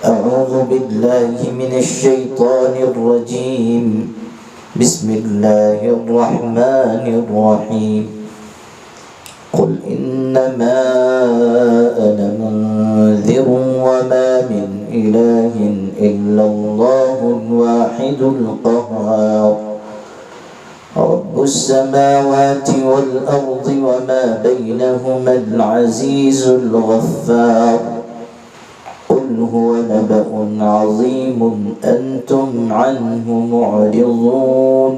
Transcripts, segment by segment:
أعوذ بالله من الشيطان الرجيم. بسم الله الرحمن الرحيم. قل إنما أنا منذر وما من إله إلا الله الواحد القهار. رب السماوات والأرض وما بينهما العزيز الغفار. قل هو نبأ عظيم أنتم عنه معرضون.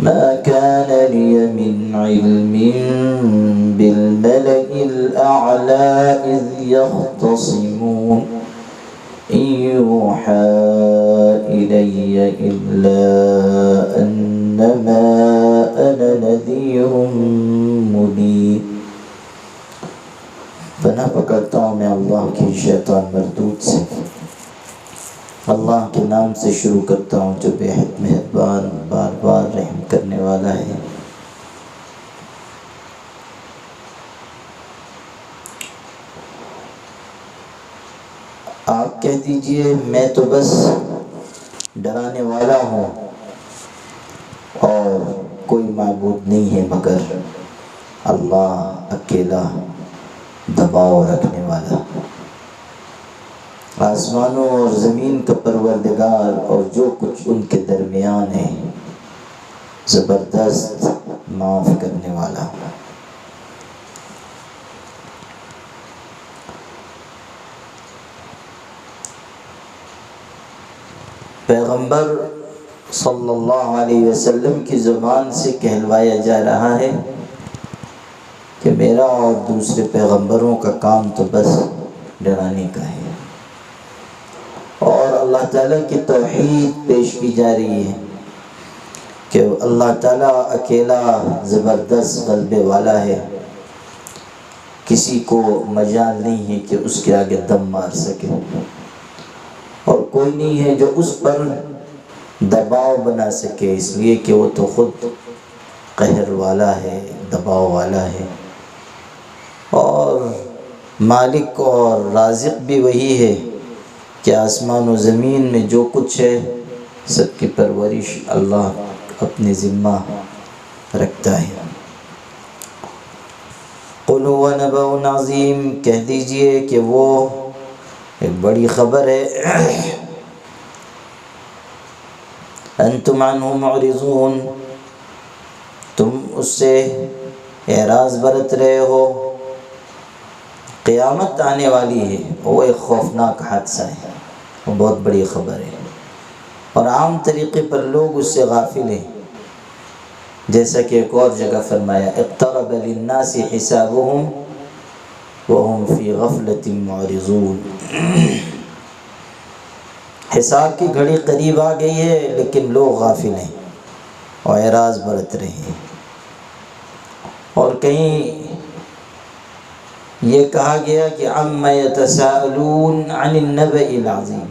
ما كان لي من علم بالملأ الأعلى إذ يختصمون. إن يوحى إلي إلا أنما أنا نذير مبين. پناہ پکڑتا ہوں میں اللہ کی شیطان مردود سے. اللہ کے نام سے شروع کرتا ہوں جو بے حد مہربان بار بار رحم کرنے والا ہے. آپ کہہ دیجئے میں تو بس ڈرانے والا ہوں اور کوئی معبود نہیں ہے مگر اللہ اکیلا دباؤ رکھنے والا. آسمانوں اور زمین کا پروردگار اور جو کچھ ان کے درمیان ہے زبردست معاف کرنے والا. پیغمبر صلی اللہ علیہ وسلم کی زبان سے کہلوایا جا رہا ہے کہ میرا اور دوسرے پیغمبروں کا کام تو بس ڈرانے کا ہے. اور اللہ تعالیٰ کی توحید پیش کی جا رہی ہے کہ اللہ تعالیٰ اکیلا زبردست غلبے والا ہے. کسی کو مجال نہیں ہے کہ اس کے آگے دم مار سکے اور کوئی نہیں ہے جو اس پر دباؤ بنا سکے، اس لیے کہ وہ تو خود قہر والا ہے، دباؤ والا ہے. اور مالک اور رازق بھی وہی ہے کہ آسمان و زمین میں جو کچھ ہے سب کی پرورش اللہ اپنے ذمہ رکھتا ہے. قل هو نبأ عظیم، کہہ دیجئے کہ وہ ایک بڑی خبر ہے. انتم عنہ معرضون، تم اس سے اعراض برت رہے ہو. قیامت آنے والی ہے، وہ ایک خوفناک حادثہ ہے، وہ بہت بڑی خبر ہے اور عام طریقے پر لوگ اس سے غافل ہیں. جیسا کہ ایک اور جگہ فرمایا اقترب للناس حسابهم وهم فی غفلۃ معرضون. حساب کی گھڑی قریب آ گئی ہے لیکن لوگ غافل ہیں اور اعراض برت رہے ہیں. اور کہیں یہ کہا گیا کہ عما یتساءلون عن النبأ العظیم،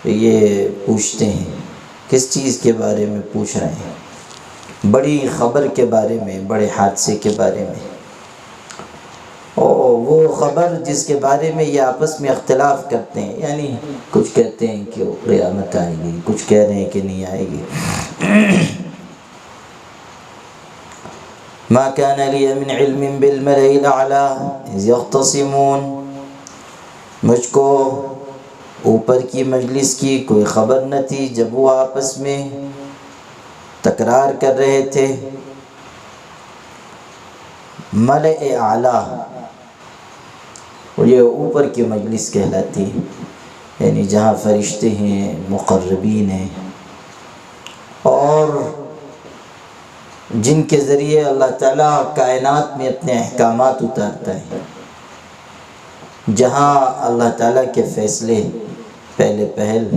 یہ پوچھتے ہیں کس چیز کے بارے میں پوچھ رہے ہیں؟ بڑی خبر کے بارے میں، بڑے حادثے کے بارے میں. اور وہ خبر جس کے بارے میں یہ آپس میں اختلاف کرتے ہیں، یعنی کچھ کہتے ہیں کہ وہ قیامت آئے گی، کچھ کہہ رہے ہیں کہ نہیں آئے گی. ما كان لي من علم بالملأ الأعلى إذ يختصمون، مجھ کو اوپر کی مجلس کی کوئی خبر نہ تھی جب وہ آپس میں تکرار کر رہے تھے. ملأ اعلیٰ، اور یہ اوپر کی مجلس کہلاتی ہے، یعنی جہاں فرشتے ہیں، مقربین ہیں اور جن کے ذریعے اللہ تعالیٰ کائنات میں اپنے احکامات اتارتا ہے، جہاں اللہ تعالیٰ کے فیصلے پہلے پہل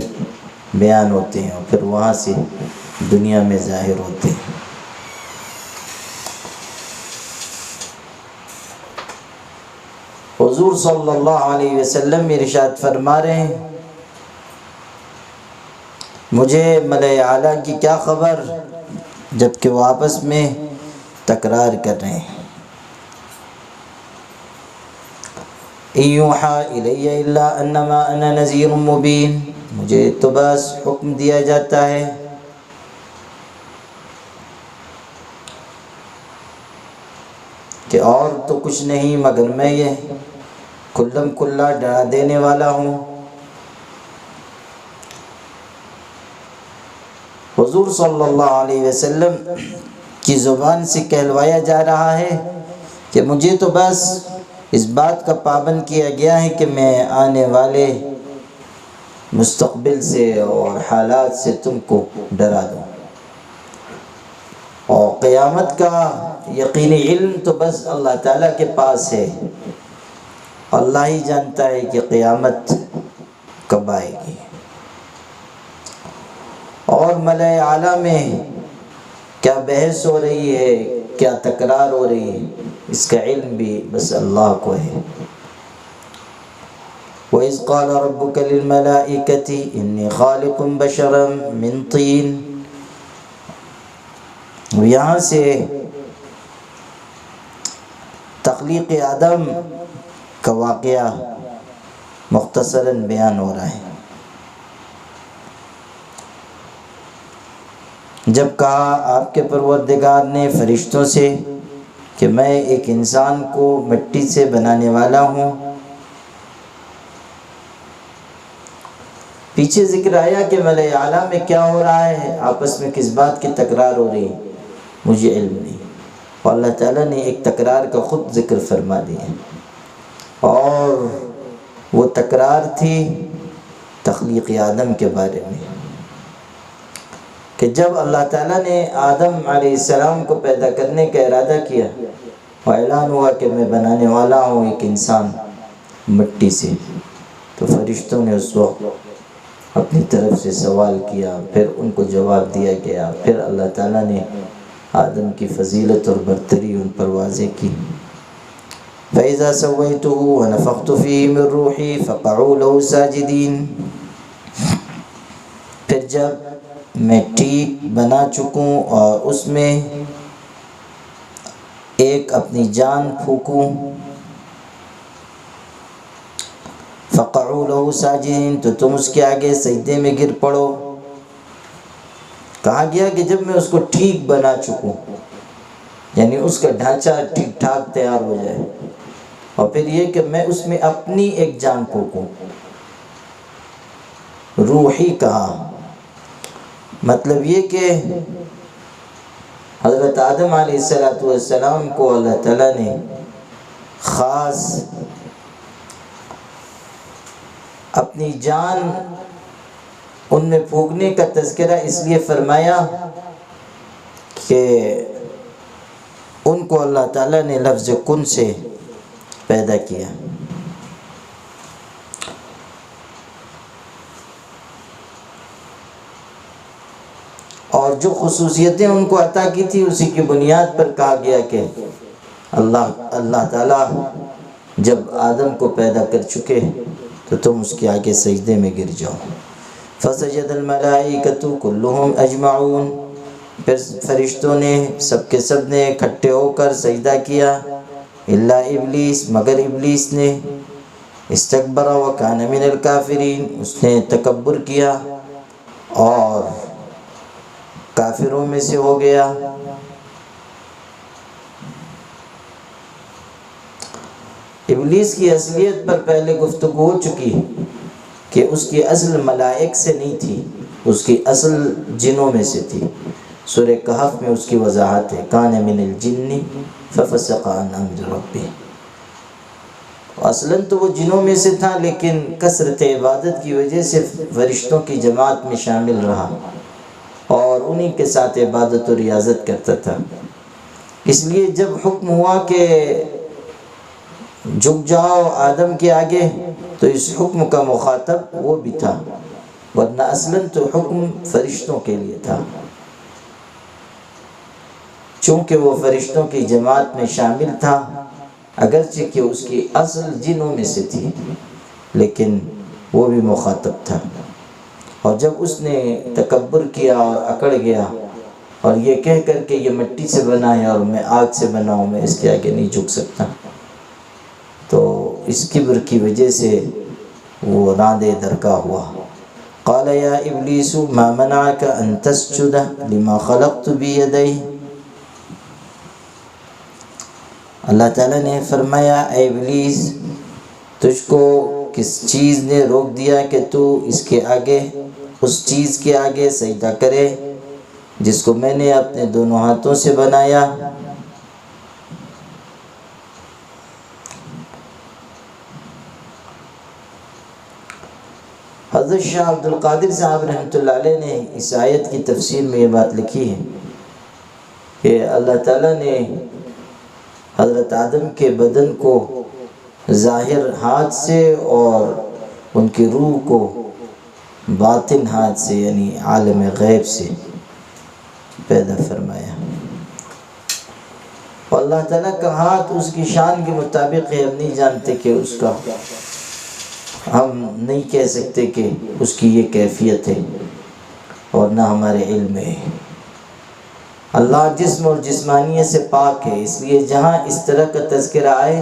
بیان ہوتے ہیں اور پھر وہاں سے دنیا میں ظاہر ہوتے ہیں. حضور صلی اللہ علیہ وسلم ارشاد فرما رہے ہیں مجھے ملأ اعلیٰ کی کیا خبر جبکہ وہ آپس میں تکرار کر رہے ہیں. ان یوحی الی الا انما انا نذیر مبین، مجھے تو بس حکم دیا جاتا ہے کہ اور تو کچھ نہیں مگر میں یہ کھلم کھلا ڈرا دینے والا ہوں۔ حضور صلی اللہ علیہ وسلم کی زبان سے کہلوایا جا رہا ہے کہ مجھے تو بس اس بات کا پابند کیا گیا ہے کہ میں آنے والے مستقبل سے اور حالات سے تم کو ڈرا دوں، اور قیامت کا یقینی علم تو بس اللہ تعالیٰ کے پاس ہے، اللہ ہی جانتا ہے کہ قیامت کب آئے گی، اور ملائے اعلیٰ میں کیا بحث ہو رہی ہے، کیا تکرار ہو رہی ہے، اس کا علم بھی بس اللہ کو ہے۔ وَإِذْ قَالَ رَبُّكَ لِلْمَلَائِكَةِ إِنِّي خَالِقٌ بَشَرًا مِّن طِينٍ، یہاں سے تخلیق آدم کا واقعہ مختصراً بیان ہو رہا ہے۔ جب کہا آپ کے پروردگار نے فرشتوں سے کہ میں ایک انسان کو مٹی سے بنانے والا ہوں، پیچھے ذکر آیا کہ ملائے اعلیٰ میں کیا ہو رہا ہے، آپس میں کس بات کی تکرار ہو رہی، مجھے علم نہیں، اور اللہ تعالیٰ نے ایک تکرار کا خود ذکر فرما دیا، اور وہ تکرار تھی تخلیق آدم کے بارے میں، کہ جب اللہ تعالیٰ نے آدم علیہ السلام کو پیدا کرنے کا ارادہ کیا، اعلان ہوا کہ میں بنانے والا ہوں ایک انسان مٹی سے، تو فرشتوں نے اس وقت اپنی طرف سے سوال کیا، پھر ان کو جواب دیا گیا، پھر اللہ تعالیٰ نے آدم کی فضیلت اور برتری ان پر واضح کی۔ فَإِذَا سَوَّيْتُهُ وَنَفَخْتُ فِيهِ مِن رُّوحِي فَقَعُوا لَهُ سَاجِدِينَ، پھر جب میں ٹھیک بنا چکوں اور اس میں ایک اپنی جان پھونکوں، فَقَعُوا لَهُ سَاجِدِينَ، تو تم اس کے آگے سجدے میں گر پڑو۔ کہا گیا کہ جب میں اس کو ٹھیک بنا چکوں، یعنی اس کا ڈھانچہ ٹھیک ٹھاک تیار ہو جائے، اور پھر یہ کہ میں اس میں اپنی ایک جان پھونکوں، روحی کہا، مطلب یہ کہ حضرت آدم علیہ السلام کو اللہ تعالیٰ نے خاص اپنی جان ان میں پھونکنے کا تذکرہ اس لیے فرمایا کہ ان کو اللہ تعالیٰ نے لفظ کن سے پیدا کیا۔ اور جو خصوصیتیں ان کو عطا کی تھی اسی کی بنیاد پر کہا گیا کہ اللہ تعالیٰ جب آدم کو پیدا کر چکے تو تم اس کے آگے سجدے میں گر جاؤ۔ فَسَجَدَ الْمَلَائِكَةُ كُلُّهُمْ أَجْمَعُونَ، پھر فرشتوں نے سب کے سب نے اکٹھے ہو کر سجدہ کیا، الا ابلیس، مگر ابلیس نے، استکبر وکان من الکافرین، اس نے تکبر کیا اور کافروں میں سے ہو گیا۔ ابلیس کی اصلیت پر پہلے گفتگو ہو چکی کہ اس کی اصل ملائک سے نہیں تھی، اس کی اصل جنوں میں سے تھی۔ سورہ کہف میں اس کی وضاحت ہے، کان من الجن ففسق عن امر ربہ، اصلاً تو وہ جنوں میں سے تھا، لیکن کثرت عبادت کی وجہ سے فرشتوں کی جماعت میں شامل رہا اور انہی کے ساتھ عبادت و ریاضت کرتا تھا۔ اس لیے جب حکم ہوا کہ جھک جاؤ آدم کے آگے، تو اس حکم کا مخاطب وہ بھی تھا، ورنہ اصلاً تو حکم فرشتوں کے لیے تھا۔ چونکہ وہ فرشتوں کی جماعت میں شامل تھا، اگرچہ کہ اس کی اصل جنوں میں سے تھی، لیکن وہ بھی مخاطب تھا۔ اور جب اس نے تکبر کیا اور اکڑ گیا اور یہ کہہ کر کہ یہ مٹی سے بنا ہے اور میں آگ سے بنا ہوں، میں اس کے آگے نہیں جھک سکتا، تو اس کبر کی وجہ سے وہ راندے درگاہ ہوا۔ قال یا ابلیس ما منعک ان تسجد لما خلقت بیدی، اللہ تعالیٰ نے فرمایا اے ابلیس تجھ کو کس چیز نے روک دیا کہ تو اس کے آگے، اس چیز کے آگے سجدہ کرے جس کو میں نے اپنے دونوں ہاتھوں سے بنایا۔ حضرت شاہ عبد القادر صاحب رحمۃ اللہ علیہ نے اس آیت کی تفسیر میں یہ بات لکھی ہے کہ اللہ تعالیٰ نے حضرت آدم کے بدن کو ظاہر ہاتھ سے اور ان کی روح کو باطن ہاتھ سے یعنی عالم غیب سے پیدا فرمایا، اور اللہ تعالیٰ کا ہاتھ اس کی شان کے مطابق ہے، ہم نہیں جانتے کہ اس کا، ہم نہیں کہہ سکتے کہ اس کی یہ کیفیت ہے اور نہ ہمارے علم میں ہے۔ اللہ جسم اور جسمانیت سے پاک ہے، اس لیے جہاں اس طرح کا تذکرہ آئے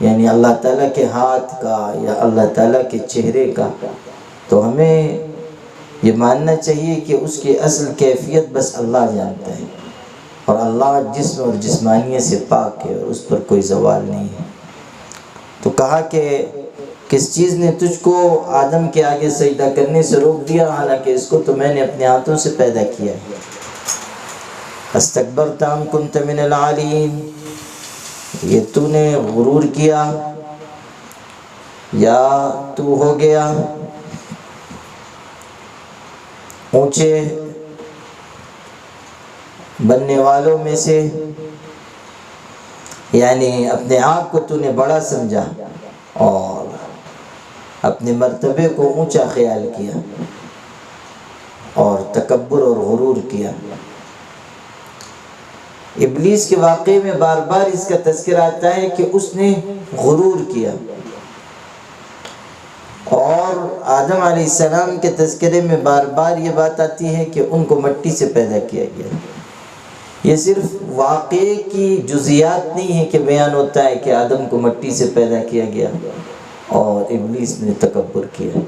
یعنی اللہ تعالیٰ کے ہاتھ کا یا اللہ تعالیٰ کے چہرے کا، تو ہمیں یہ ماننا چاہیے کہ اس کی اصل کیفیت بس اللہ جانتا ہے، اور اللہ جسم اور جسمانیت سے پاک ہے اور اس پر کوئی زوال نہیں ہے۔ تو کہا کہ کس چیز نے تجھ کو آدم کے آگے سجدہ کرنے سے روک دیا، حالانکہ اس کو تو میں نے اپنے ہاتھوں سے پیدا کیا ہے۔ استکبرت ام کنت من العالین، یہ تو نے غرور کیا یا تو ہو گیا اونچے بننے والوں میں سے، یعنی اپنے آپ کو تو نے بڑا سمجھا اور اپنے مرتبے کو اونچا خیال کیا اور تکبر اور غرور کیا۔ ابلیس کے واقعے میں بار بار اس کا تذکرہ آتا ہے کہ اس نے غرور کیا، اور آدم علیہ السلام کے تذکرے میں بار بار یہ بات آتی ہے کہ ان کو مٹی سے پیدا کیا گیا۔ یہ صرف واقعے کی جزیات نہیں ہے کہ بیان ہوتا ہے کہ آدم کو مٹی سے پیدا کیا گیا اور ابلیس نے تکبر کیا،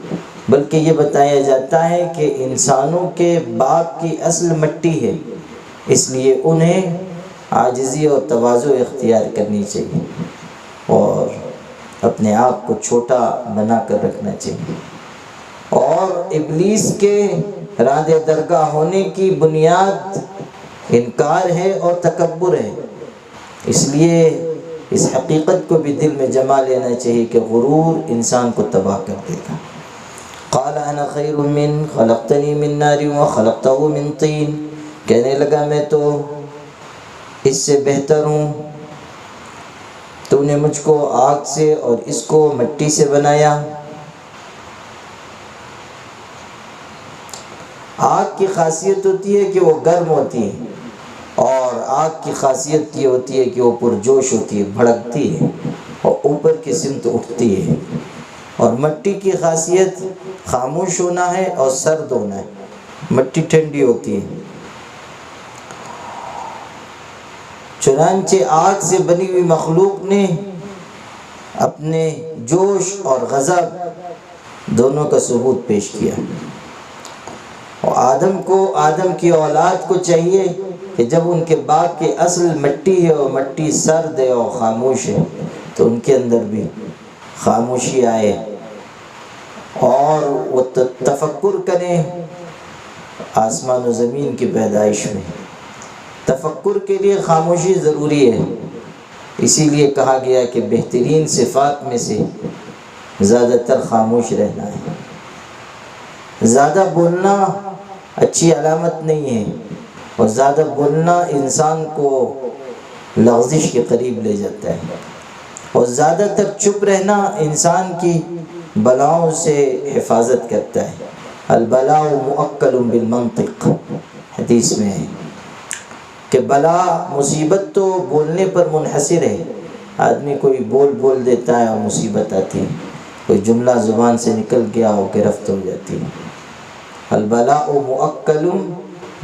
بلکہ یہ بتایا جاتا ہے کہ انسانوں کے باپ کی اصل مٹی ہے، اس لیے انہیں عاجزی اور تواضع اختیار کرنی چاہیے اور اپنے آپ کو چھوٹا بنا کر رکھنا چاہیے۔ اور ابلیس کے راند درگاہ ہونے کی بنیاد انکار ہے اور تکبر ہے، اس لیے اس حقیقت کو بھی دل میں جما لینا چاہیے کہ غرور انسان کو تباہ کر دے گا۔ قال انا خیر من خلقتنی من نار وخلقته من طین، کہنے لگا میں تو اس سے بہتر ہوں، تو نے مجھ کو آگ سے اور اس کو مٹی سے بنایا۔ آگ کی خاصیت ہوتی ہے کہ وہ گرم ہوتی ہے، اور آگ کی خاصیت یہ ہوتی ہے کہ وہ پرجوش ہوتی ہے، بھڑکتی ہے اور اوپر کی سمت اٹھتی ہے، اور مٹی کی خاصیت خاموش ہونا ہے اور سرد ہونا ہے، مٹی ٹھنڈی ہوتی ہے۔ چنانچہ آگ سے بنی ہوئی مخلوق نے اپنے جوش اور غضب دونوں کا ثبوت پیش کیا، اور آدم کی اولاد کو چاہیے کہ جب ان کے باپ کی اصل مٹی ہے اور مٹی سرد ہے اور خاموش ہے، تو ان کے اندر بھی خاموشی آئے اور وہ تفکر کریں آسمان و زمین کی پیدائش میں۔ تفکر کے لیے خاموشی ضروری ہے، اسی لیے کہا گیا کہ بہترین صفات میں سے زیادہ تر خاموش رہنا ہے۔ زیادہ بولنا اچھی علامت نہیں ہے، اور زیادہ بولنا انسان کو لغزش کے قریب لے جاتا ہے، اور زیادہ تر چپ رہنا انسان کی بلاؤں سے حفاظت کرتا ہے۔ البلاء مؤکل بالمنطق، حدیث میں ہے کہ بلا مصیبت تو بولنے پر منحصر ہے، آدمی کوئی بول دیتا ہے اور مصیبت آتی ہے، کوئی جملہ زبان سے نکل گیا اور گرفت ہو جاتی ہے۔ البلاء مؤکل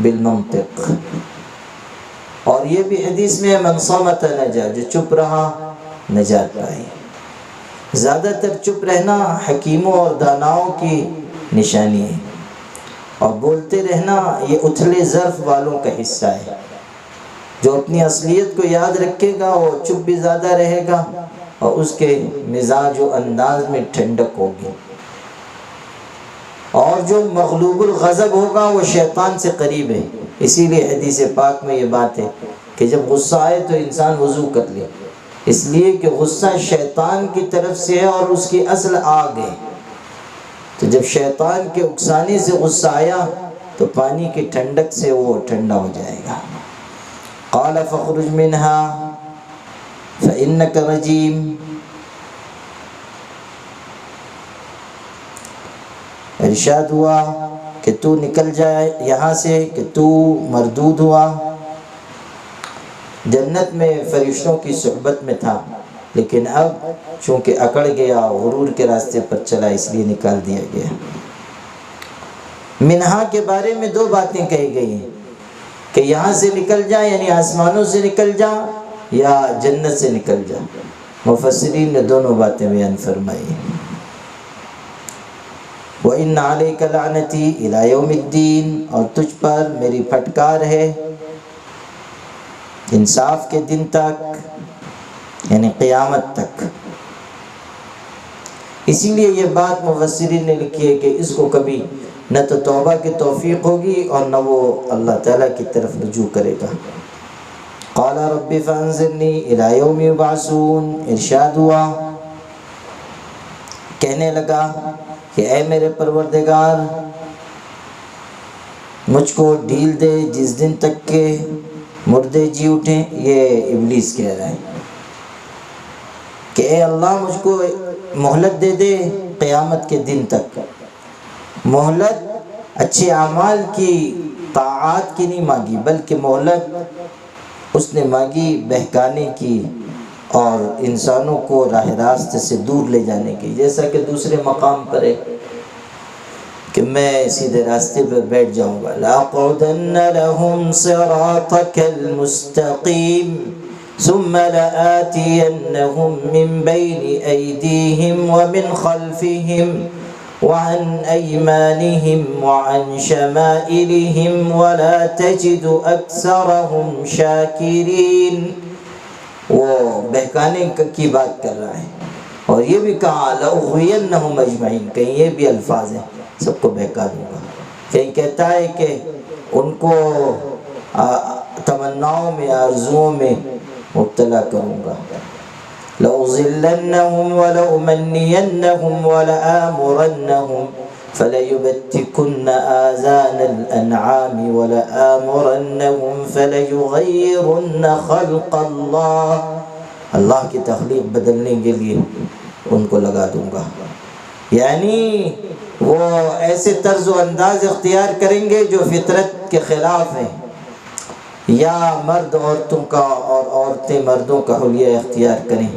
بالمنطق، اور یہ بھی حدیث میں من صمت نجا، جو چپ رہا نجات پائی۔ زیادہ تر چپ رہنا حکیموں اور داناؤں کی نشانی ہے، اور بولتے رہنا یہ اتھلے ظرف والوں کا حصہ ہے۔ جو اپنی اصلیت کو یاد رکھے گا وہ چپ بھی زیادہ رہے گا اور اس کے مزاج و انداز میں ٹھنڈک ہوگی، اور جو مغلوب الغضب ہوگا وہ شیطان سے قریب ہے۔ اسی لیے حدیث پاک میں یہ بات ہے کہ جب غصہ آئے تو انسان وضو کر لے، اس لیے کہ غصہ شیطان کی طرف سے ہے اور اس کی اصل آگ ہے۔ تو جب شیطان کے اکسانے سے غصہ آیا تو پانی کی ٹھنڈک سے وہ ٹھنڈا ہو جائے گا۔ قال فاخرج منها فإنك رجيم، ارشاد ہوا کہ تو نکل جائے یہاں سے، کہ تو مردود ہوا۔ جنت میں فرشتوں کی صحبت میں تھا، لیکن اب چونکہ اکڑ گیا، غرور کے راستے پر چلا، اس لیے نکال دیا گیا۔ منہا کے بارے میں دو باتیں کہی گئی ہیں کہ یہاں سے نکل جا یعنی آسمانوں سے نکل جا یا جنت سے نکل جا۔ مفسرین نے دونوں باتیں بیان فرمائی۔ وَإِنَّ عَلَيْكَ لَعْنَتِي إِلَى يَوْمِ الدِّينِ، اور تجھ پر میری پھٹکار ہے انصاف کے دن تک، یعنی قیامت تک۔ اسی لیے یہ بات مفسرین نے لکھی ہے کہ اس کو کبھی نہ تو توبہ کی توفیق ہوگی اور نہ وہ اللہ تعالیٰ کی طرف رجوع کرے گا۔ قال رب فانظرنی الی یوم یبعثون، ارشاد ہوا، کہنے لگا کہ اے میرے پروردگار مجھ کو ڈھیل دے جس دن تک کہ مردے جی اٹھیں۔ یہ ابلیس کہہ رہا ہے کہ اے اللہ مجھ کو مہلت دے دے قیامت کے دن تک۔ مہلت اچھے اعمال کی، طاعات کی نہیں مانگی، بلکہ مہلت اس نے مانگی بہکانے کی اور انسانوں کو راہ راست سے دور لے جانے کی، جیسا کہ دوسرے مقام پر ہے کہ میں سیدھے راستے پر بیٹھ جاؤں گا۔ لَأَقْعُدَنَّ لَهُمْ صِرَاطَكَ الْمُسْتَقِيمَ ثُمَّ لَآتِيَنَّهُمْ مِنْ بَيْنِ أَيْدِيهِمْ وَمِنْ خَلْفِهِمْ وعن أيمانهم وعن شمائلهم ولا تجد أكثرهم شاكرين۔ وہ بہکانے کی بات کر رہا ہے، اور یہ بھی کہا لأغوینہم اجمعین، کہیں یہ بھی الفاظ ہیں سب کو بہکا دوں گا، کہیں کہتا ہے کہ ان کو تمناؤں میں، آرزوؤں میں مبتلا کروں گا۔ لَأُضِلَّنَّهُمْ وَلَأُمَنِّيَنَّهُمْ وَلَآمُرَنَّهُمْ فَلَيُبَتِّكُنَّ آذَانَ الْأَنْعَامِ وَلَآمُرَنَّهُمْ فَلَيُغَيِّرُنَّ خَلْقَ اللَّهِ، اللہ کی تخلیق بدلنے کے لیے ان کو لگا دوں گا۔ یعنی وہ ایسے طرز و انداز اختیار کریں گے جو فطرت کے خلاف ہیں، یا مرد عورتوں کا اور عورتیں مردوں کا حلیہ اختیار کریں،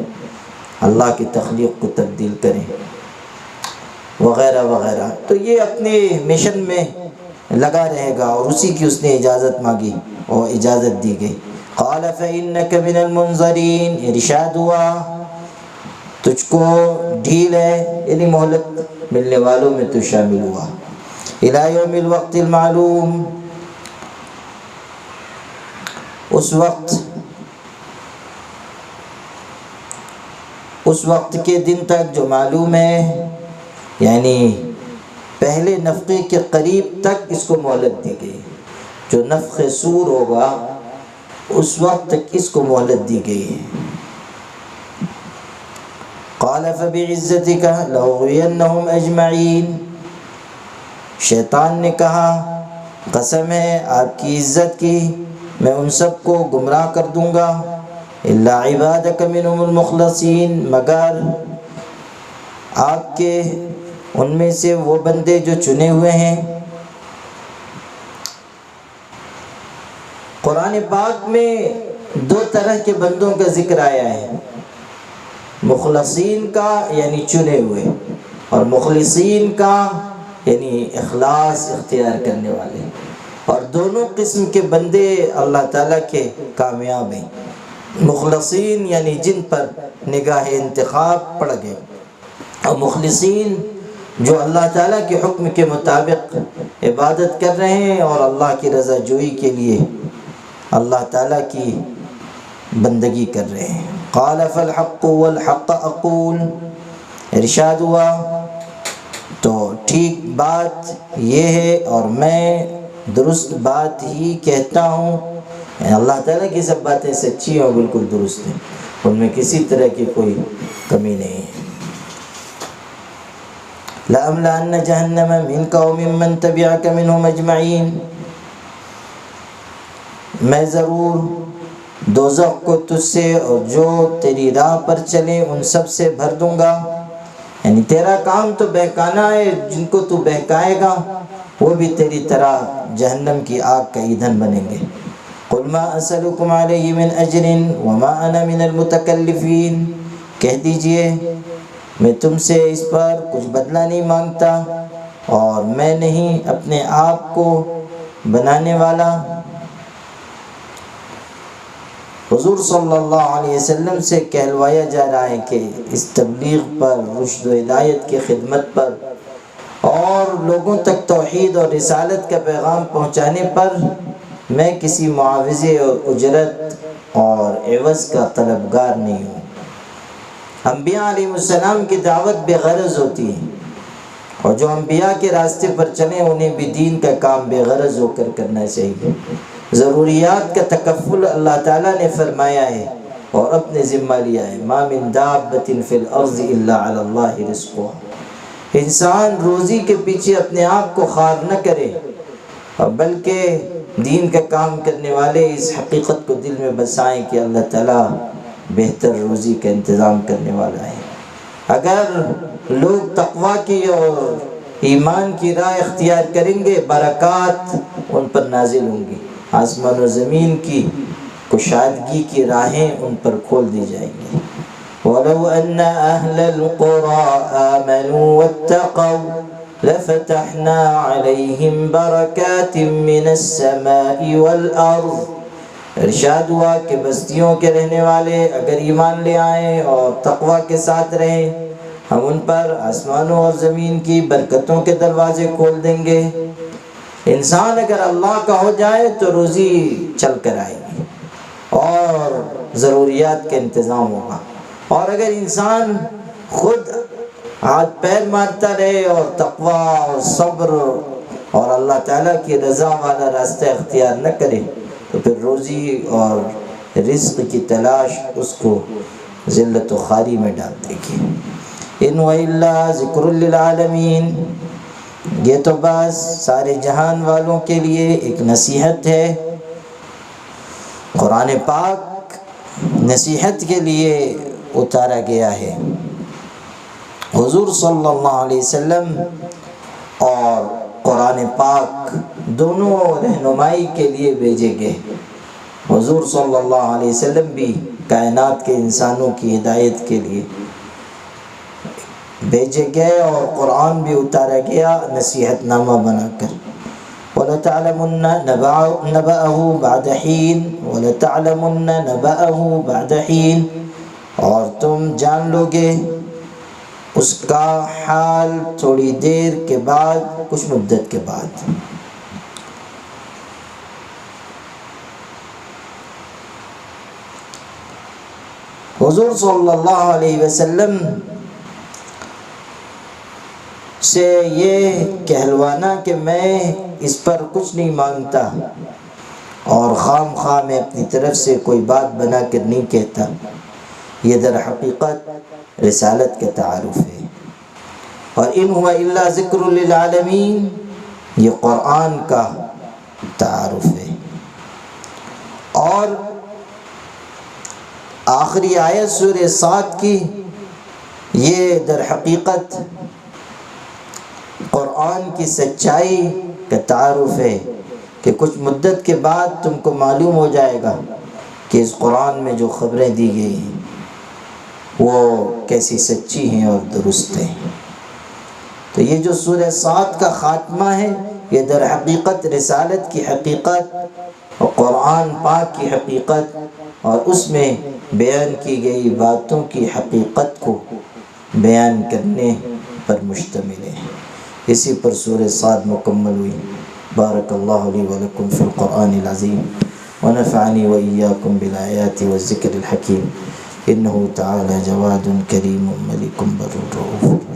اللہ کی تخلیق کو تبدیل کریں، وغیرہ وغیرہ۔ تو یہ اپنے مشن میں لگا رہے گا، اور اسی کی اس نے اجازت مانگی اور اجازت دی گئی۔ قال فإنك من المنظرین، ارشاد ہوا تجھ کو ڈھیل ہے یعنی مہلت ملنے والوں میں تو شامل ہوا۔ الی یوم الوقت المعلوم، اس وقت کے دن تک جو معلوم ہے، یعنی پہلے نفخے کے قریب تک اس کو مہلت دی گئی۔ جو نفخ صور ہوگا اس وقت تک اس کو مہلت دی گئی ہے۔ قال فبعزتک لأغوینہم اجمعین، شیطان نے کہا قسم ہے آپ کی عزت کی، میں ان سب کو گمراہ کر دوں گا، الا عبادک منہم المخلصین، مگر آپ کے ان میں سے وہ بندے جو چنے ہوئے ہیں۔ قرآن پاک میں دو طرح کے بندوں کا ذکر آیا ہے، مخلصین کا یعنی چنے ہوئے، اور مخلصین کا یعنی اخلاص اختیار کرنے والے، اور دونوں قسم کے بندے اللہ تعالیٰ کے کامیاب ہیں۔ مخلصین یعنی جن پر نگاہ انتخاب پڑ گئے، اور مخلصین جو اللہ تعالیٰ کے حکم کے مطابق عبادت کر رہے ہیں اور اللہ کی رضا جوئی کے لیے اللہ تعالیٰ کی بندگی کر رہے ہیں۔ قال فالحق والحق اقول، ارشاد ہوا تو ٹھیک بات یہ ہے اور میں درست بات ہی کہتا ہوں۔ اللہ تعالیٰ کی سب باتیں سچی اور بالکل درست ہیں، ان میں کسی طرح کی کوئی کمی نہیں ہے۔ لَأَمْلَأَنَّ جَهَنَّمَ مِنْكَ وَمِمَّنْ تَبِعَكَ مِنْهُمْ أَجْمَعِينَ، میں ضرور دوزخ کو تجھ سے اور جو تیری راہ پر چلے ان سب سے بھر دوں گا۔ یعنی تیرا کام تو بہکانا ہے، جن کو تو بہکائے گا وہ بھی تیری طرح جہنم کی آگ کا ایندھن بنیں گے۔ قُلْ مَا أَسْأَلُكُمْ عَلَيْهِ مِنْ أَجْرٍ وَمَا أَنَا مِنَ الْمُتَكَلِّفِينَ، کہہ دیجئے میں تم سے اس پر کچھ بدلہ نہیں مانگتا اور میں نہیں اپنے آپ کو بنانے والا۔ حضور صلی اللہ علیہ وسلم سے کہلوایا جا رہا ہے کہ اس تبلیغ پر، رشد و ہدایت کی خدمت پر اور لوگوں تک توحید اور رسالت کا پیغام پہنچانے پر میں کسی معاوضے اور اجرت اور عوض کا طلبگار نہیں ہوں۔ انبیاء علیہ السلام کی دعوت بے غرض ہوتی ہے، اور جو انبیاء کے راستے پر چلیں انہیں بھی دین کا کام بے غرض ہو کر کرنا چاہیے۔ ضروریات کا تکفل اللہ تعالیٰ نے فرمایا ہے اور اپنے ذمہ لیا ہے۔ ما من دابۃ فی الارض الا علی اللہ رزقها، انسان روزی کے پیچھے اپنے آپ کو خوار نہ کرے، بلکہ دین کا کام کرنے والے اس حقیقت کو دل میں بسائیں کہ اللہ تعالیٰ بہتر روزی کا انتظام کرنے والا ہے۔ اگر لوگ تقویٰ کی اور ایمان کی راہ اختیار کریں گے، برکات ان پر نازل ہوں گی، آسمان و زمین کی کشادگی کی راہیں ان پر کھول دی جائیں گی۔ وَلَوْ أَنَّ أَهْلَ الْقُرَىٰ آمَنُوا وَاتَّقَوْا لَفَتَحْنَا عَلَيْهِمْ بَرَكَاتٍ مِّنَ السَّمَاءِ وَالْأَرْضِ، ارشاد ہوا کہ بستیوں کے رہنے والے اگر ایمان لے آئیں اور تقویٰ کے ساتھ رہیں، ہم ان پر آسمانوں اور زمین کی برکتوں کے دروازے کھول دیں گے۔ انسان اگر اللہ کا ہو جائے تو روزی چل کر آئے گی اور ضروریات کا انتظام ہوگا، اور اگر انسان خود ہاتھ پیر مارتا رہے اور تقویٰ اور صبر اور اللہ تعالیٰ کی رضا والا راستہ اختیار نہ کرے تو پھر روزی اور رزق کی تلاش اس کو ذلت و خواری میں ڈال دے گی۔ ان وَإِلَّا ذِكْرٌ لِّلْعَالَمِينَ، یہ تو بس سارے جہان والوں کے لیے ایک نصیحت ہے۔ قرآن پاک نصیحت کے لیے اتارا گیا ہے۔ حضور صلی اللہ علیہ وسلم اور قرآن پاک دونوں رہنمائی کے لیے بھیجے گئے۔ حضور صلی اللہ علیہ وسلم بھی کائنات کے انسانوں کی ہدایت کے لیے بھیجے گئے اور قرآن بھی اتارا گیا نصیحت نامہ بنا کر۔ وَلَتَعْلَمُنَّ نَبَأَهُ بَعْدَ حِينٍ وَلَتَعْلَمُنَّ نَبَأَهُ بَعْدَ حِينٍ، اور تم جان لو گے اس کا حال تھوڑی دیر کے بعد، کچھ مدت کے بعد۔ حضور صلی اللہ علیہ وسلم سے یہ کہلوانا کہ میں اس پر کچھ نہیں مانگتا اور خام خواہ میں اپنی طرف سے کوئی بات بنا کر نہیں کہتا، یہ در حقیقت رسالت کا تعارف ہے۔ اور ان ہوا الا ذکر للعالمین، یہ قرآن کا تعارف ہے۔ اور آخری آیت سورہ صاد کی یہ در حقیقت قرآن کی سچائی کا تعارف ہے کہ کچھ مدت کے بعد تم کو معلوم ہو جائے گا کہ اس قرآن میں جو خبریں دی گئی ہیں وہ کیسی سچی ہیں اور درست ہیں۔ تو یہ جو سورہ صاد کا خاتمہ ہے یہ در حقیقت رسالت کی حقیقت اور قرآن پاک کی حقیقت اور اس میں بیان کی گئی باتوں کی حقیقت کو بیان کرنے پر مشتمل ہے۔ اسی پر سورہ صاد مکمل ہوئی۔ بارک اللہ لی و لکم فی القرآن العظیم ونفعنی و ایاکم بالآیات والذکر الحکیم، انہ تعالی جواد کریم ملک بر رؤوف۔